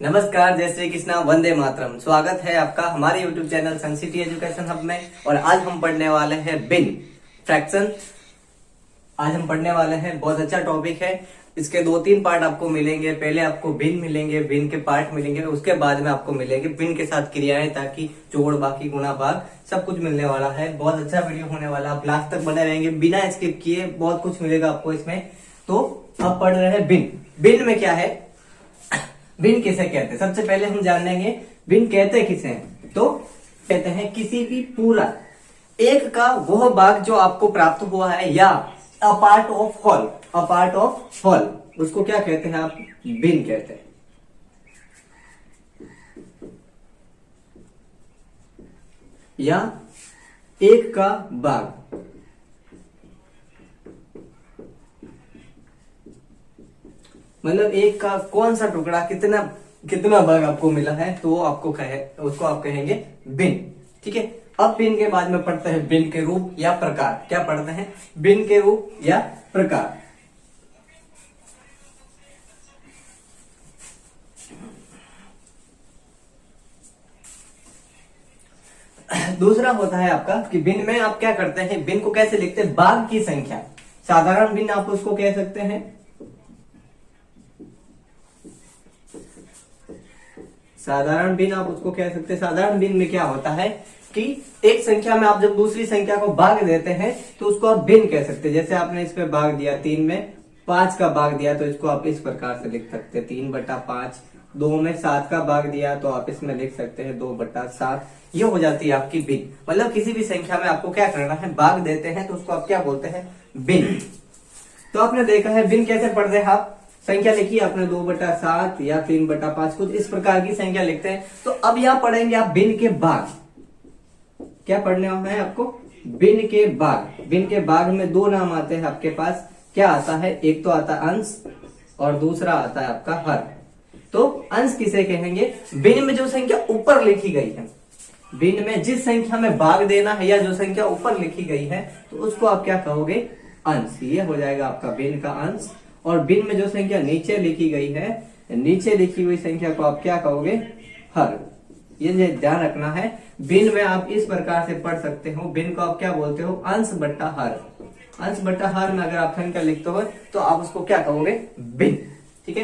नमस्कार, जय श्री कृष्णा, वंदे मातरम। स्वागत है आपका हमारे YouTube channel Sun City education hub में। और आज हम पढ़ने वाले हैं बिन फ्रैक्शन। आज हम पढ़ने वाले हैं, बहुत अच्छा टॉपिक है। इसके 2-3 पार्ट आपको मिलेंगे। पहले आपको बिन मिलेंगे, बिन के पार्ट मिलेंगे, उसके बाद में आपको मिलेंगे बिन के साथ क्रियाएं, ताकि जोड़, बाकी, गुणा, भाग सब कुछ मिलने वाला है। बहुत अच्छा वीडियो होने वाला, आप लास्ट तक बने रहेंगे बिना स्किप किए। बहुत कुछ मिलेगा आपको इसमें। तो अब पढ़ रहे हैं बिन। बिन में क्या है, बिन किसे कहते हैं? सबसे पहले हम जान लेंगे बिन कहते किसे हैं। तो कहते हैं किसी भी पूरा एक का वह भाग जो आपको प्राप्त हुआ है, या a part of whole, a part of whole, उसको क्या कहते हैं? आप बिन कहते हैं। या एक का भाग, मतलब एक का कौन सा टुकड़ा, कितना कितना भाग आपको मिला है, तो वो आपको उसको आप कहेंगे बिन। ठीक है। अब बिन के बाद में पढ़ते हैं बिन के रूप या प्रकार। क्या पढ़ते हैं? बिन के रूप या प्रकार। दूसरा होता है आपका कि बिन में आप क्या करते हैं, बिन को कैसे लिखते हैं? भाग की संख्या। साधारण बिन आप उसको कह सकते हैं। साधारण बिन आप उसको कह सकते हैं। साधारण बिन में क्या होता है कि एक संख्या में आप जब दूसरी संख्या को भाग देते हैं तो उसको आप बिन कह सकते हैं। जैसे आपने इस पे भाग दिया, 3 में 5 का भाग दिया, तो इसको आप इस प्रकार से लिख सकते हैं 3/5। 2 में 7 का भाग दिया, तो आप इसमें लिख सकते हैं 2/7। ये हो जाती है आपकी बिन। मतलब किसी भी संख्या में आपको क्या करना है, भाग देते हैं, तो उसको आप क्या बोलते हैं? बिन। तो आपने देखा है बिन कैसे पढ़ते हैं। आप संख्या लिखी आपने 2/7 या 3/5, कुछ इस प्रकार की संख्या लिखते हैं। तो अब यहां पढ़ेंगे आप बिन के भाग। क्या पढ़ने है आपको? बिन के भाग। बिन के भाग में 2 नाम आते हैं आपके पास। क्या आता है? एक तो आता है अंश और दूसरा आता है आपका हर। तो अंश किसे कहेंगे? बिन में जो संख्या ऊपर लिखी गई है, बिन में जिस संख्या में भाग देना है या जो संख्या ऊपर लिखी गई है, तो उसको आप क्या कहोगे? अंश। ये हो जाएगा आपका बिन का अंश। और बिन में जो संख्या नीचे लिखी गई है, नीचे लिखी हुई संख्या को आप क्या कहोगे? हर। ये ध्यान रखना है। बिन में आप इस प्रकार से पढ़ सकते हो। बिन को आप क्या बोलते हो? अंश बट्टा हर। अंश बट्टा हर में अगर आप संख्या लिखते हो तो आप उसको क्या कहोगे? बिन। ठीक है।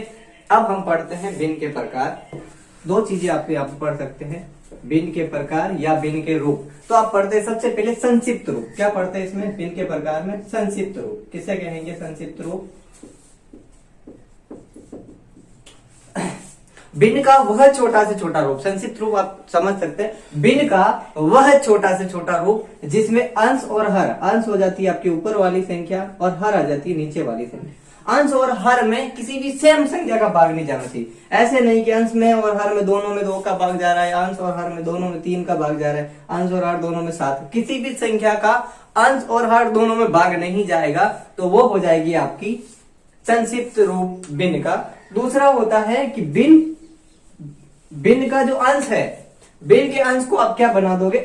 अब हम पढ़ते हैं बिन के प्रकार। 2 चीजें आप यहाँ पे पढ़ सकते हैं, बिन के प्रकार या बिन के रूप। तो आप पढ़ते हैं सबसे पहले संक्षिप्त रूप। क्या पढ़ते हैं इसमें? बिन के प्रकार में संक्षिप्त रूप। किसे कहेंगे संक्षिप्त रूप? बिन का वह छोटा से छोटा रूप। संक्षिप्त रूप आप समझ सकते हैं। बिन का वह छोटा से छोटा रूप जिसमें अंश और हर, अंश हो जाती है आपकी ऊपर वाली संख्या और हर आ जाती है नीचे वाली संख्या। अंश और हर में किसी भी सेम संख्या का भाग नहीं जाना चाहिए। ऐसे नहीं कि अंश में और हर में दोनों में 2 का भाग जा रहा है, अंश और हर में दोनों में 3 का भाग जा रहा है, अंश और हर दोनों में 7। किसी भी संख्या का अंश और हर दोनों में भाग नहीं जाएगा, तो वो हो जाएगी आपकी संक्षिप्त रूप बिन का। दूसरा होता है कि बिन का जो अंश है, बिन के अंश को आप क्या बना दोगे?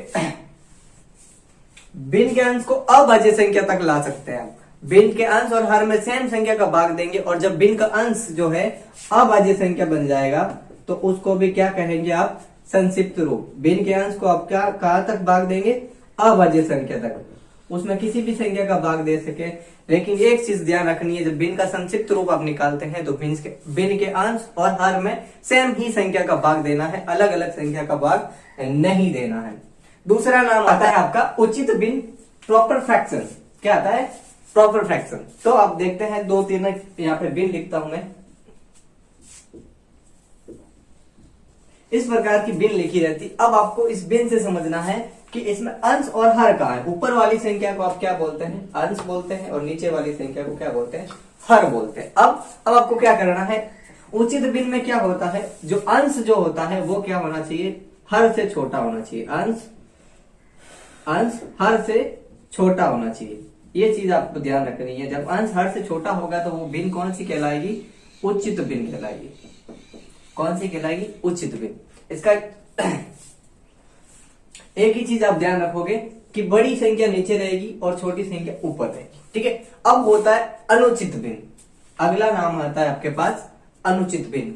बिन के अंश को अभाज्य संख्या तक ला सकते हैं आप। बिन के अंश और हर में सेम संख्या का भाग देंगे, और जब बिन का अंश जो है अभाज्य संख्या बन जाएगा, तो उसको भी क्या कहेंगे आप? संक्षिप्त रूप। बिन के अंश को आप क्या कहां तक भाग देंगे? अभाज्य संख्या तक। उसमें किसी भी संख्या का भाग दे सके। लेकिन एक चीज ध्यान रखनी है, जब बिन का संक्षिप्त रूप आप निकालते हैं तो बिन के अंश और हर में सेम ही संख्या का भाग देना है, अलग अलग संख्या का भाग नहीं देना है। दूसरा नाम आता है आपका उचित बिन, प्रॉपर फ्रैक्शन। क्या आता है? Proper fraction. तो आप देखते हैं 2-3 यहाँ पे बिन लिखता हूं मैं। इस प्रकार की बिन लिखी रहती। अब आपको इस बिन से समझना है कि इसमें अंश और हर कहाँ है। ऊपर वाली संख्या को आप क्या बोलते हैं? अंश बोलते हैं, और नीचे वाली संख्या को क्या बोलते हैं? हर बोलते हैं। अब आपको क्या करना है? उचित बिन में क्या होता है, जो अंश जो होता है वो क्या होना चाहिए? हर से छोटा होना चाहिए। अंश हर से छोटा होना चाहिए। ये चीज आपको ध्यान रखनी है। जब अंश हर से छोटा होगा तो वो बिन कौन सी कहलाएगी? उचित बिन कहलाएगी। कौन सी कहलाएगी? उचित बिन। इसका एक ही चीज आप ध्यान रखोगे कि बड़ी संख्या नीचे रहेगी और छोटी संख्या ऊपर रहेगी। ठीक है। अब होता है अनुचित बिन। अगला नाम आता है आपके पास अनुचित बिन।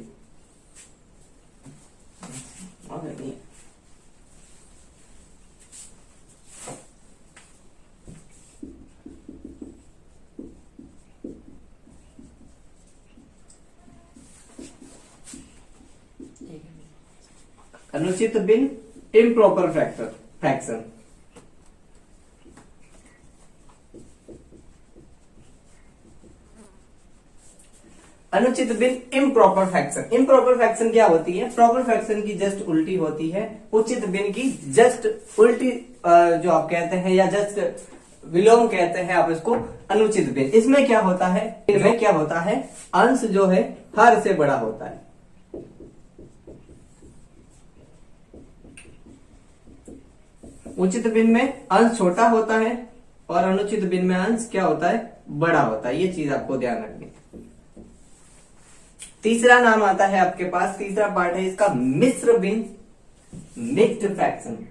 अनुचित भिन्न इम्प्रॉपर फ्रैक्शन। अनुचित भिन्न इम्प्रॉपर फ्रैक्शन। इम्प्रॉपर फ्रैक्शन क्या होती है? प्रॉपर फ्रैक्शन की जस्ट उल्टी होती है, उचित भिन्न की जस्ट उल्टी जो आप कहते हैं, या जस्ट विलोम कहते हैं आप इसको, अनुचित भिन्न। इसमें क्या होता है? इनमें क्या होता है? अंश जो है हर से बड़ा होता है। उचित भिन्न में अंश छोटा होता है और अनुचित भिन्न में अंश क्या होता है? बड़ा होता है। ये चीज आपको ध्यान रखनी है। तीसरा नाम आता है आपके पास, तीसरा पार्ट है इसका मिश्र भिन्न, मिक्स्ड फ्रैक्शन।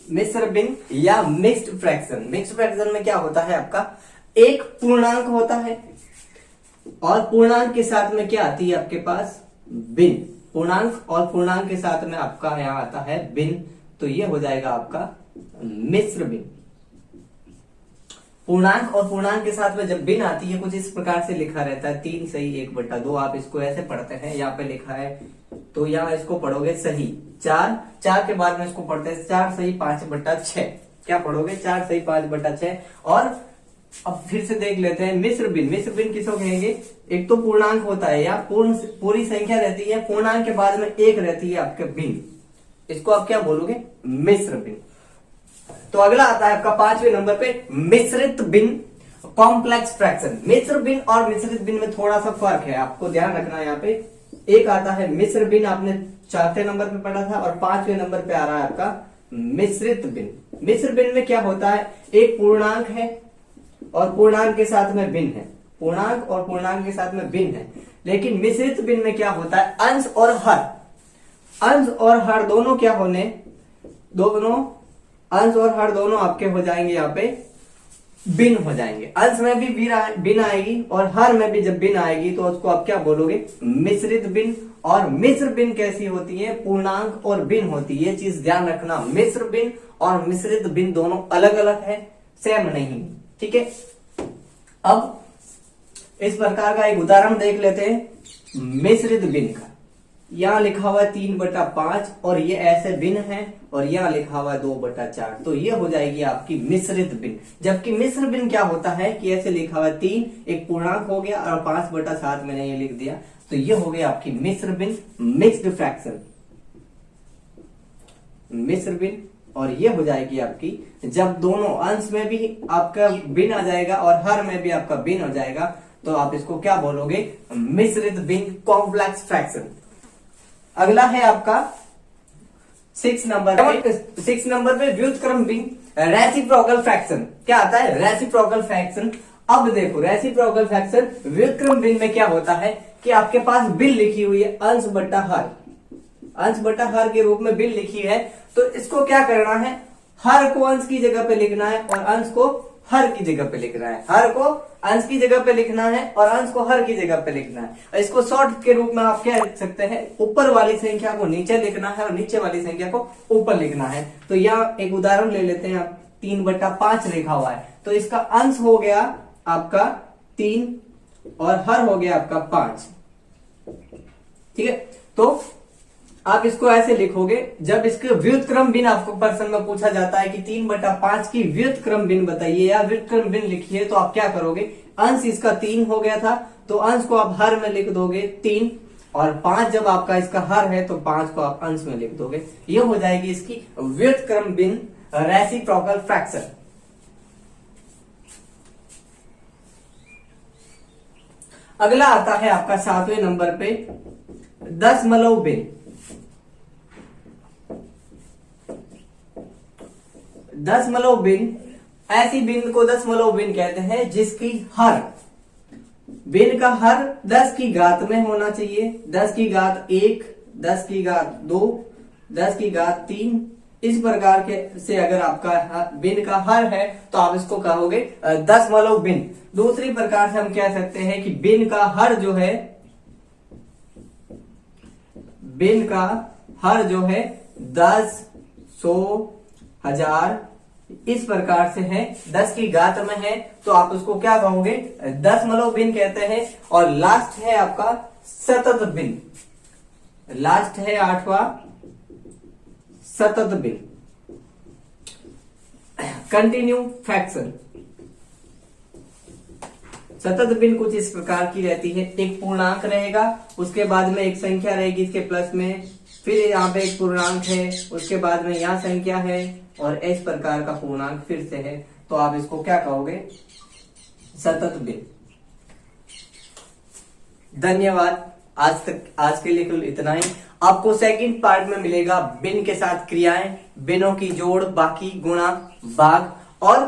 मिश्र भिन्न या मिक्स्ड फ्रैक्शन। मिक्स्ड फ्रैक्शन में क्या होता है आपका? एक पूर्णांक होता है और पूर्णांक के साथ में क्या आती है आपके पास? भिन्न। पूर्णांक और पूर्णांक के साथ में आपका यहां आता है भिन्न, तो ये हो जाएगा आपका मिश्र भिन्न। पूर्णांक और पूर्णांक के साथ में जब भिन्न आती है, कुछ इस प्रकार से लिखा रहता है 3 सही 1/2। आप इसको ऐसे पढ़ते हैं, यहाँ पे लिखा है तो यहाँ इसको पढ़ोगे सही 4 के बाद में इसको पढ़ते हैं 4 सही 5/6। क्या पढ़ोगे? 4 सही 5/6। और अब फिर से देख लेते हैं मिश्र भिन्न। मिश्र भिन्न किसको कहेंगे? एक तो पूर्णांक होता है या पूरी संख्या रहती है, पूर्णांक के बाद में एक रहती है आपके भिन्न, इसको आप क्या बोलोगे? मिश्र भिन्न। तो अगला आता है आपका 5वें नंबर पे मिश्रित भिन्न, कॉम्प्लेक्स फ्रैक्शन। मिश्र भिन्न और मिश्रित भिन्न में थोड़ा सा फर्क है, आपको ध्यान रखना है। यहाँ पे एक आता है मिश्र भिन्न, आपने 4वें नंबर पे पढ़ा था, और 5वें नंबर पे आ रहा है आपका मिश्रित भिन्न। मिश्र भिन्न में क्या होता है? एक पूर्णांक है और पूर्णांक के साथ में भिन्न है, पूर्णांक और पूर्णांक के साथ में भिन्न है। लेकिन मिश्रित भिन्न में क्या होता है? अंश और हर। अंश और हर दोनों क्या होने? दोनों अंश और हर दोनों आपके हो जाएंगे यहाँ पे भिन्न हो जाएंगे। अंश में भी भिन्न आएगी और हर में भी जब भिन्न आएगी तो उसको आप क्या बोलोगे? मिश्रित भिन्न। और मिश्र भिन्न कैसी होती है? पूर्णांक और भिन्न होती है। ये चीज ध्यान रखना, मिश्र भिन्न और मिश्रित भिन्न दोनों अलग अलग है, सेम नहीं। ठीक है, अब इस प्रकार का एक उदाहरण देख लेते हैं मिश्रित भिन्न का। यहां लिखा हुआ है 3/5 और ये ऐसे भिन्न है, और यहां लिखा हुआ है 2/4, तो ये हो जाएगी आपकी मिश्रित भिन्न। जबकि मिश्र भिन्न क्या होता है कि ऐसे लिखा हुआ है 3, एक पूर्णांक हो गया, और 5/7 मैंने ये लिख दिया, तो ये हो गया आपकी मिश्र भिन्न, मिक्स्ड फ्रैक्शन। मिश्र भिन्न, और ये हो जाएगी आपकी जब दोनों अंश में भी आपका भिन्न आ जाएगा और हर में भी आपका भिन्न हो जाएगा, तो आप इसको क्या बोलोगे? मिश्रित भिन्न, कॉम्प्लेक्स फ्रैक्शन। अगला है आपका 6 नंबर पे व्युत्क्रम भिन्न, रेसिप्रोकल फ्रैक्शन। क्या आता है? Reciprocal fraction. अब देखो रेसिप्रोकल फ्रैक्शन व्युत्क्रम भिन्न में क्या होता है कि आपके पास भिन्न लिखी हुई है अंश बट्टा हर, अंश बट्टा हर के रूप में भिन्न लिखी है, तो इसको क्या करना है? हर को अंश की जगह पे लिखना है और अंश को हर की जगह पे लिखना है। हर को अंश की जगह पे लिखना है और अंश को हर की जगह पे लिखना है। इसको शॉर्ट के रूप में आप क्या लिख सकते हैं? ऊपर वाली संख्या को नीचे लिखना है और नीचे वाली संख्या को ऊपर लिखना है। तो यहाँ एक उदाहरण ले लेते हैं, 3/5 लिखा हुआ है, तो इसका अंश हो गया आपका 3 और हर हो गया आपका 5। ठीक है, तो आप इसको ऐसे लिखोगे। जब इसके व्युत्क्रम भिन्न आपको प्रश्न में पूछा जाता है कि 3/5 की व्युत्क्रम भिन्न बताइए या व्युत्क्रम भिन्न लिखिए, तो आप क्या करोगे? अंश इसका 3 हो गया था, तो अंश को आप हर में लिख दोगे 3, और 5 जब आपका इसका हर है तो 5 को आप अंश में लिख दोगे। ये हो जाएगी इसकी व्युत्क्रम भिन्न, रेसिप्रोकल फ्रैक्शन। अगला आता है आपका 7वें नंबर पे दशमलव भिन्न। दशमलव भिन्न, ऐसी भिन्न को दशमलव भिन्न कहते हैं जिसकी हर, भिन्न का हर 10 की घात में होना चाहिए। 10 की घात 1, 10 की घात 2, 10 की घात 3, इस प्रकार के से अगर आपका भिन्न का हर है तो आप इसको कहोगे दशमलव भिन्न। दूसरी प्रकार से हम कह सकते हैं कि भिन्न का हर जो है, भिन्न का हर जो है 10, 100, 1000 इस प्रकार से है, 10 की घात में है तो आप उसको क्या कहोगे, दशमलव भिन्न कहते हैं। और लास्ट है आपका सतत भिन्न, लास्ट है 8वां सतत भिन्न, कंटिन्यू फ्रैक्शन। सतत भिन्न कुछ इस प्रकार की रहती है, एक पूर्णांक रहेगा, उसके बाद में एक संख्या रहेगी इसके प्लस में, फिर यहाँ पे एक पूर्णांक है, उसके बाद में यहाँ संख्या है और इस प्रकार का पूर्णांक फिर से है, तो आप इसको क्या कहोगे, सतत भिन्न। धन्यवाद। आज के लिए कुल इतना ही। आपको सेकंड पार्ट में मिलेगा भिन्न के साथ क्रियाएं, भिन्नों की जोड़, बाकी, गुणा, भाग। और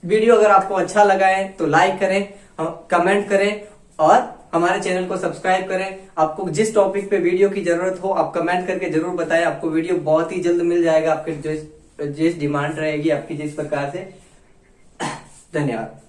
वीडियो अगर आपको अच्छा लगा है तो लाइक करें, कमेंट करें और हमारे चैनल को सब्सक्राइब करें। आपको जिस टॉपिक पे वीडियो की जरूरत हो आप कमेंट करके जरूर बताएं, आपको वीडियो बहुत ही जल्द मिल जाएगा, आपके जिस डिमांड रहेगी आपकी जिस प्रकार से। धन्यवाद।